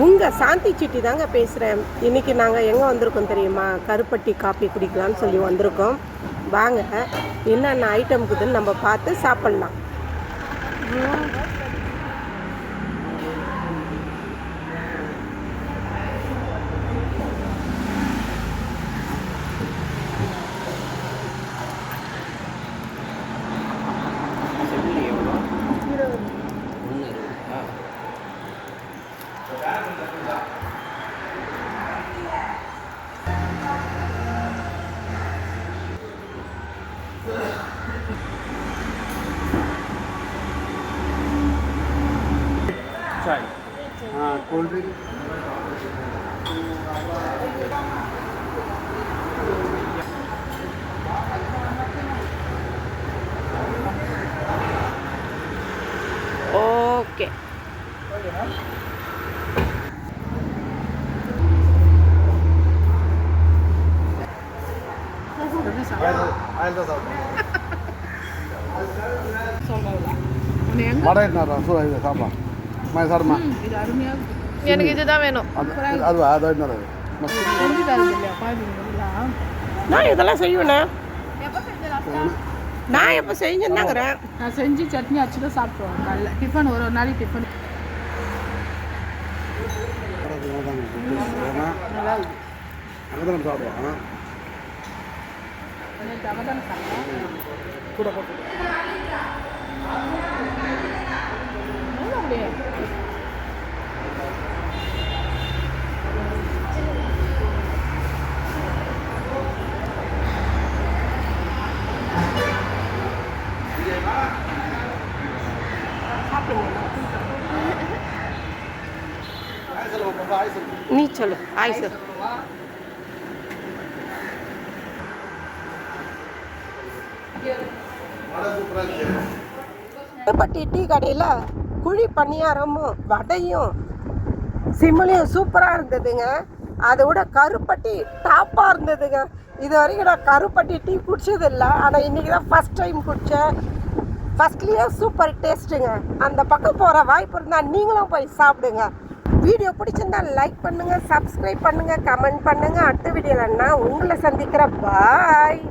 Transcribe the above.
உங்கள் சாந்தி சிட்டி தாங்க பேசுகிறேன். இன்றைக்கி நாங்கள் எங்கே வந்திருக்கோம் தெரியுமா? கருப்பட்டி காப்பி குடிக்கலான்னு சொல்லி வந்திருக்கோம். வாங்க என்னென்ன ஐட்டம் இருக்குதுன்னு நம்ம பார்த்து சாப்பிட்லாம். चाय हाँ कोल्ड ड्रिंक ओके எனக்கு இதுதான் வேணும். நான் இதெல்லாம் செய்வேண்ணே. நான் எப்போ செஞ்சுருந்தாங்கிறேன். நான் செஞ்சு சட்னி அச்சுதான் சாப்பிடுவோம். நல்ல டிஃபன் ஒரு நாளைக்கு டிஃபன் சாப்பிடுவோம். கூட போட்டு நீ சொல்லு. ஆய் சார். கருப்பட்டி டீ கடையில் குழி பணியாரமும் வடையும் சிம்மிலையும் சூப்பராக இருந்ததுங்க. அதை விட கருப்பட்டி டாப்பாக இருந்ததுங்க. இது வரைக்கும் நான் கருப்பட்டி டீ குடிச்சதில்லை. ஆனால் இன்றைக்கி தான் ஃபஸ்ட் டைம் குடித்தேன். ஃபஸ்ட்லேயே சூப்பர் டேஸ்ட்டுங்க. அந்த பக்கம் போகிற வாய்ப்பு இருந்தால் நீங்களும் போய் சாப்பிடுங்க. வீடியோ பிடிச்சிருந்தா லைக் பண்ணுங்கள், சப்ஸ்கிரைப் பண்ணுங்கள், கமெண்ட் பண்ணுங்கள். அடுத்த வீடியோவில் நான் உங்களை சந்திக்கிறேன். பாய்.